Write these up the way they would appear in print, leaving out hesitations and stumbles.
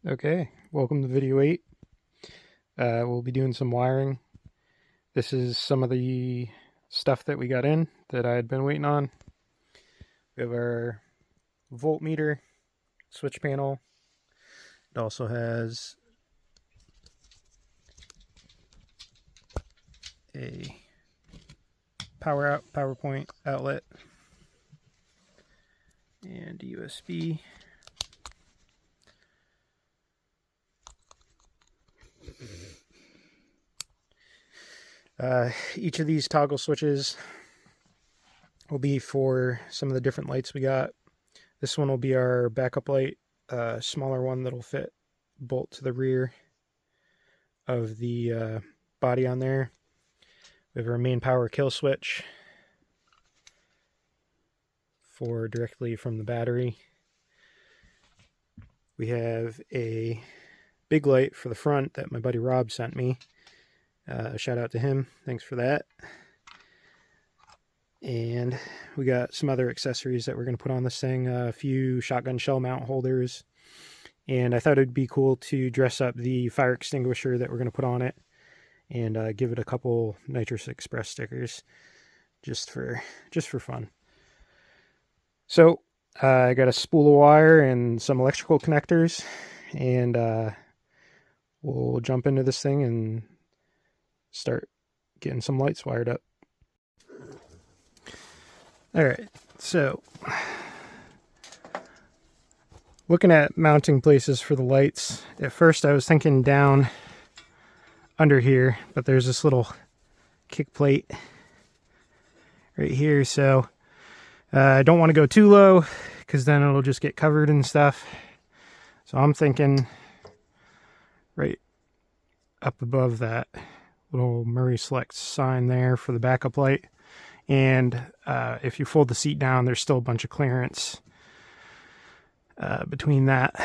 Okay, welcome to video 8. We'll be doing some wiring. This is some of the stuff that we got in that I had been waiting on. We have our voltmeter, switch panel. It also has a PowerPoint outlet and USB. Each of these toggle switches will be for some of the different lights we got. This one will be our backup light, smaller one that'll fit bolt to the rear of the body on there. We have our main power kill switch for directly from the battery. We have a big light for the front that my buddy Rob sent me. Shout out to him. Thanks for that. And we got some other accessories that we're going to put on this thing. A few shotgun shell mount holders. And I thought it'd be cool to dress up the fire extinguisher that we're going to put on it. And give it a couple Nitrous Express stickers. Just for fun. So, I got a spool of wire and some electrical connectors. And we'll jump into this thing and start getting some lights wired up. Alright, so looking at mounting places for the lights, at first I was thinking down under here, but there's this little kick plate right here, so I don't want to go too low because then it'll just get covered and stuff. So I'm thinking right up above that little Murray Select sign there for the backup light. And if you fold the seat down, there's still a bunch of clearance between that.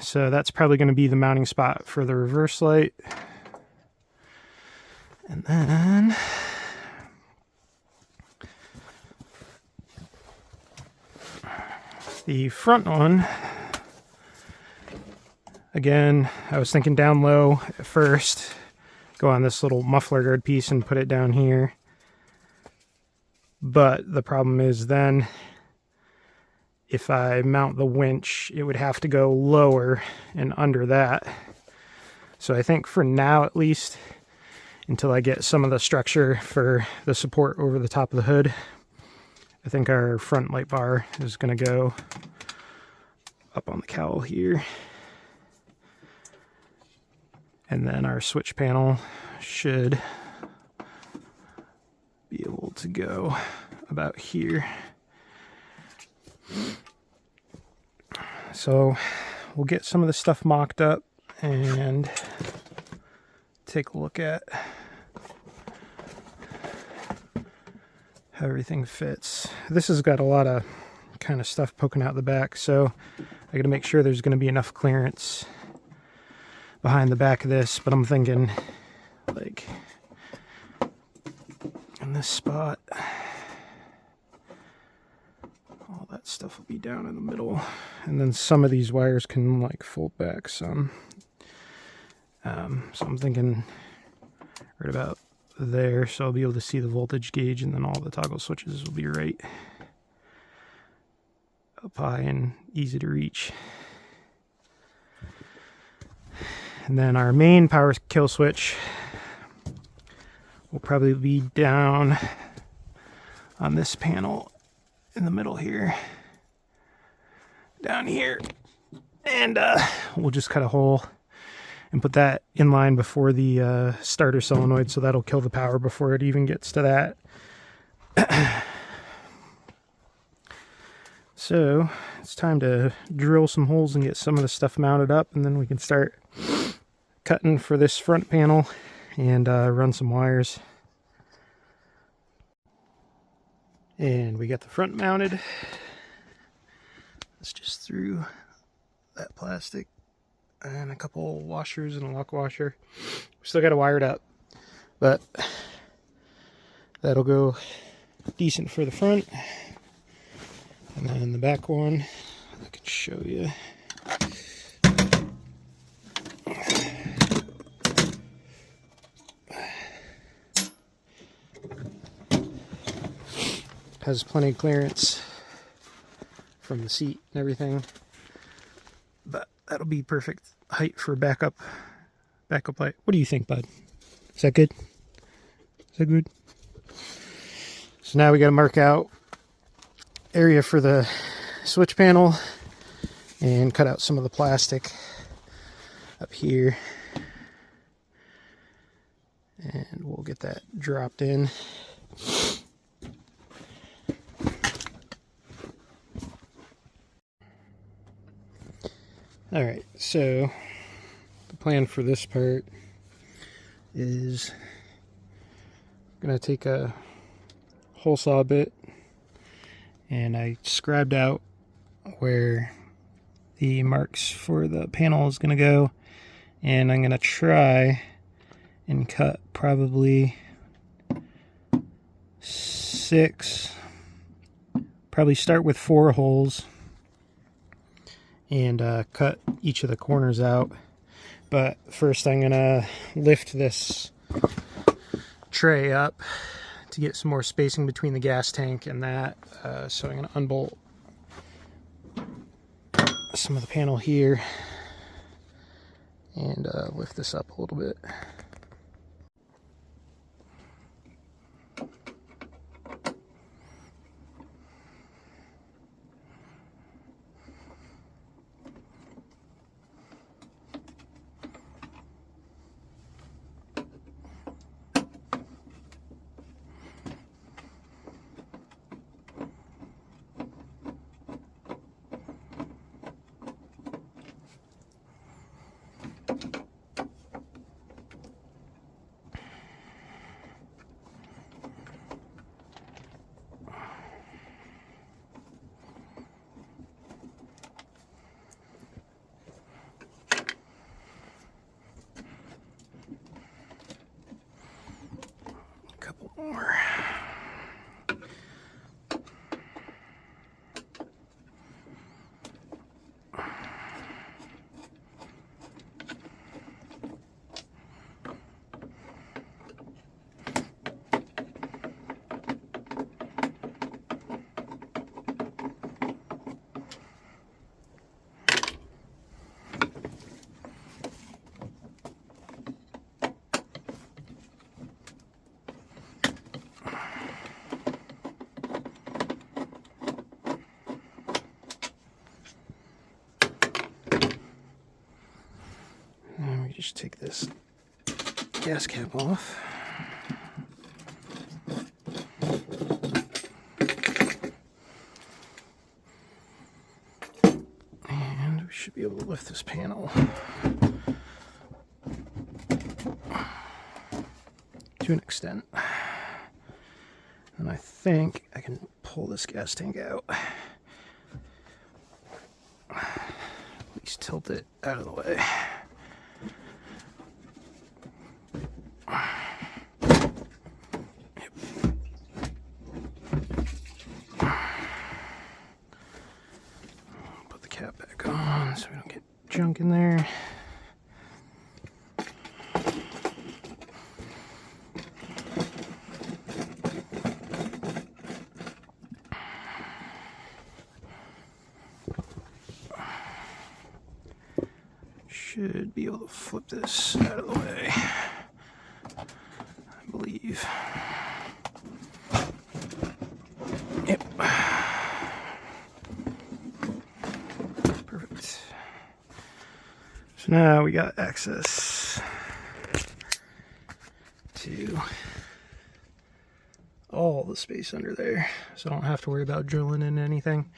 So that's probably going to be the mounting spot for the reverse light. And then the front one, again, I was thinking down low at first. Go on this little muffler guard piece and put it down here. But the problem is then if I mount the winch, it would have to go lower and under that. So I think for now, at least, until I get some of the structure for the support over the top of the hood, I think our front light bar is going to go up on the cowl here. And then our switch panel should be able to go about here. So we'll get some of the stuff mocked up and take a look at how everything fits. This has got a lot of kind of stuff poking out the back, so I got to make sure there's going to be enough clearance behind the back of this, but I'm thinking like in this spot, all that stuff will be down in the middle, and then some of these wires can like fold back some. So I'm thinking right about there, so I'll be able to see the voltage gauge, and then all the toggle switches will be right up high and easy to reach. And then our main power kill switch will probably be down on this panel in the middle here, down here, and we'll just cut a hole and put that in line before the starter solenoid, so that'll kill the power before it even gets to that. So it's time to drill some holes and get some of the stuff mounted up, and then we can start cutting for this front panel and run some wires. And we got the front mounted. It's just through that plastic and a couple washers and a lock washer. We still got to wire it up, but that'll go decent for the front. And then the back one, I can show you. has plenty of clearance from the seat and everything. But that'll be perfect height for backup light. What do you think, bud? Is that good? Is that good? So now we got to mark out area for the switch panel and cut out some of the plastic up here. And we'll get that dropped in. Alright, so the plan for this part is I'm going to take a hole saw bit, and I scribed out where the marks for the panel is going to go, and I'm going to try and cut probably 6, probably start with 4 holes and cut each of the corners out. But first I'm gonna lift this tray up to get some more spacing between the gas tank and that. So I'm gonna unbolt some of the panel here and lift this up a little bit. Couple more. Just take this gas cap off. And we should be able to lift this panel to an extent. And I think I can pull this gas tank out. At least tilt it out of the way. So we don't get junk in there. Should be able to flip this out of the way, I believe. Yep. Perfect. So now we got access to all the space under there, so I don't have to worry about drilling in anything.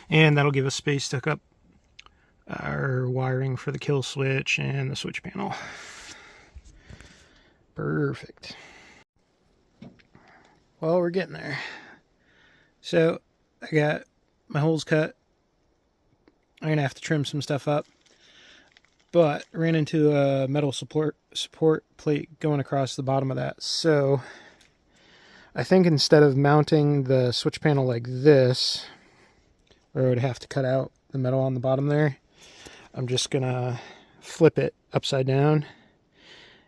And that'll give us space to hook up our wiring for the kill switch and the switch panel. Perfect. Well, we're getting there. So I got my holes cut. I'm gonna have to trim some stuff up, but ran into a metal support plate going across the bottom of that. So I think instead of mounting the switch panel like this, where I would have to cut out the metal on the bottom there, I'm just gonna flip it upside down,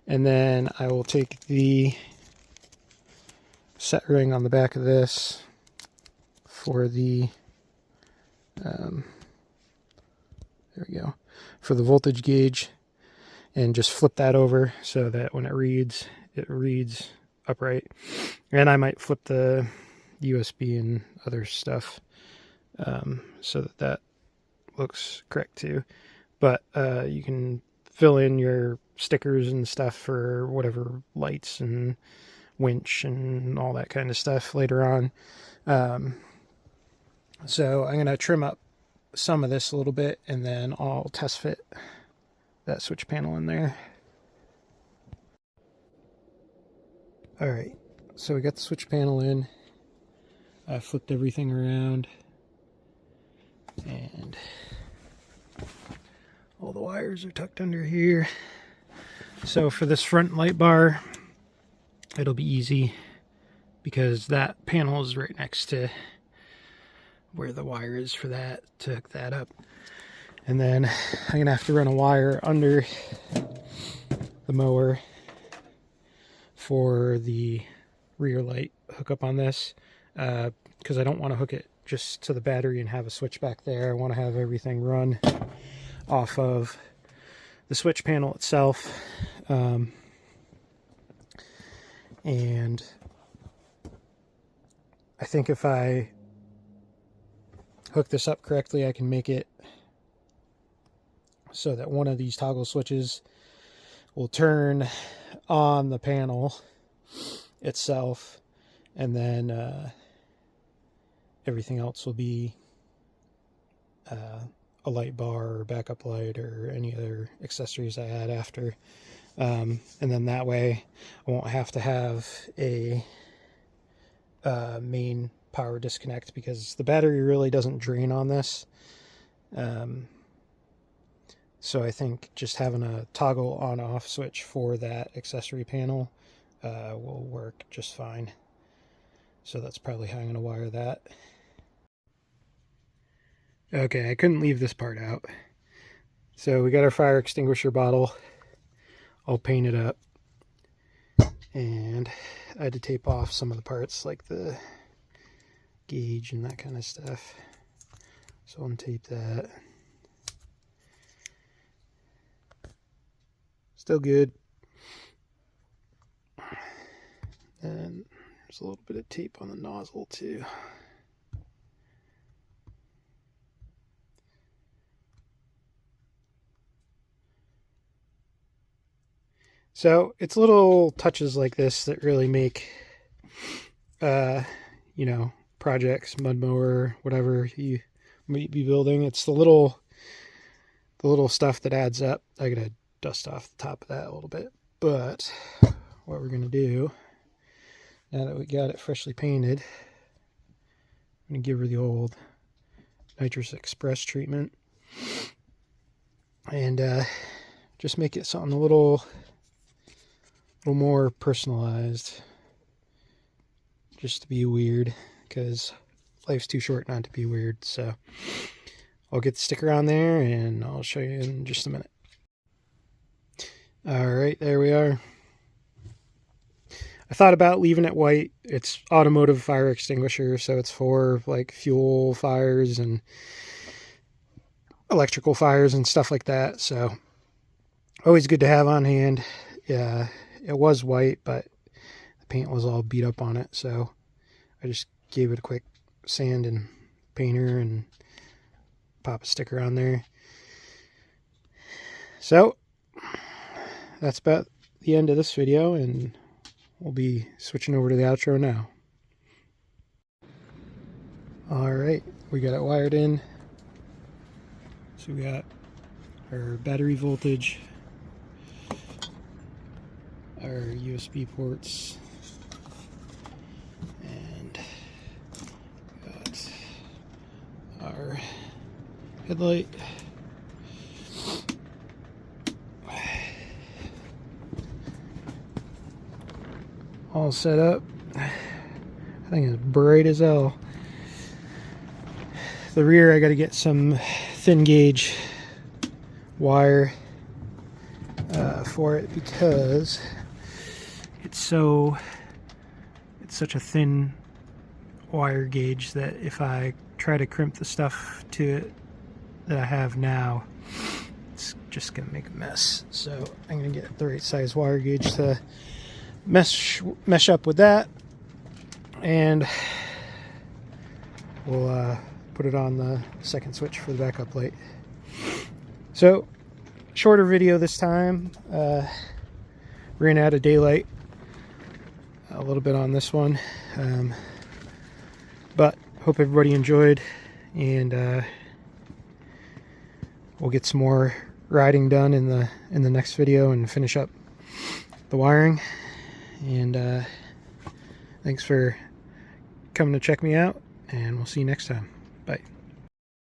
and then I will take the set ring on the back of this for the there we go, for the voltage gauge, and just flip that over so that when it reads upright. And I might flip the USB and other stuff so that that looks correct too. But you can fill in your stickers and stuff for whatever lights and winch and all that kind of stuff later on. So I'm going to trim up some of this a little bit, and then I'll test fit that switch panel in there. Alright, so we got the switch panel in. I flipped everything around, and all the wires are tucked under here. So for this front light bar, it'll be easy because that panel is right next to where the wire is for that, to hook that up. And then I'm gonna have to run a wire under the mower for the rear light hookup on this, because I don't want to hook it just to the battery and have a switch back there. I want to have everything run off of the switch panel itself. And I think if I hook this up correctly, I can make it so that one of these toggle switches will turn on the panel itself, and then everything else will be a light bar or backup light or any other accessories I add after. And then that way I won't have to have a main power disconnect, because the battery really doesn't drain on this. So I think just having a toggle on-off switch for that accessory panel will work just fine. So that's probably how I'm going to wire that. Okay, I couldn't leave this part out. So we got our fire extinguisher bottle all painted up, and I had to tape off some of the parts like the gauge and that kind of stuff. So I'll untape that. Still good. And there's a little bit of tape on the nozzle too. So it's little touches like this that really make, you know, projects, mud mower, whatever you might be building. It's the little stuff that adds up. I gotta dust off the top of that a little bit. But what we're gonna do, now that we got it freshly painted, I'm gonna give her the old nitrous express treatment and just make it something a little more personalized, just to be weird, because life's too short not to be weird. So I'll get the sticker on there and I'll show you in just a minute. Alright, there we are. I thought about leaving it white. It's automotive fire extinguisher, so it's for like fuel fires and electrical fires and stuff like that. So always good to have on hand. Yeah, it was white, but the paint was all beat up on it, so I just gave it a quick sand and painter and pop a sticker on there. So that's about the end of this video, and we'll be switching over to the outro now. Alright, we got it wired in. So we got our battery voltage, our USB ports, and got our headlight. All set up. I think it's bright as hell. The rear, I got to get some thin gauge wire for it, because it's such a thin wire gauge that if I try to crimp the stuff to it that I have now, it's just gonna make a mess. So I'm gonna get the right size wire gauge to mesh up with that, and we'll put it on the second switch for the backup light. So shorter video this time. Ran out of daylight a little bit on this one, but hope everybody enjoyed, and we'll get some more riding done in the next video and finish up the wiring. And thanks for coming to check me out, and we'll see you next time. Bye.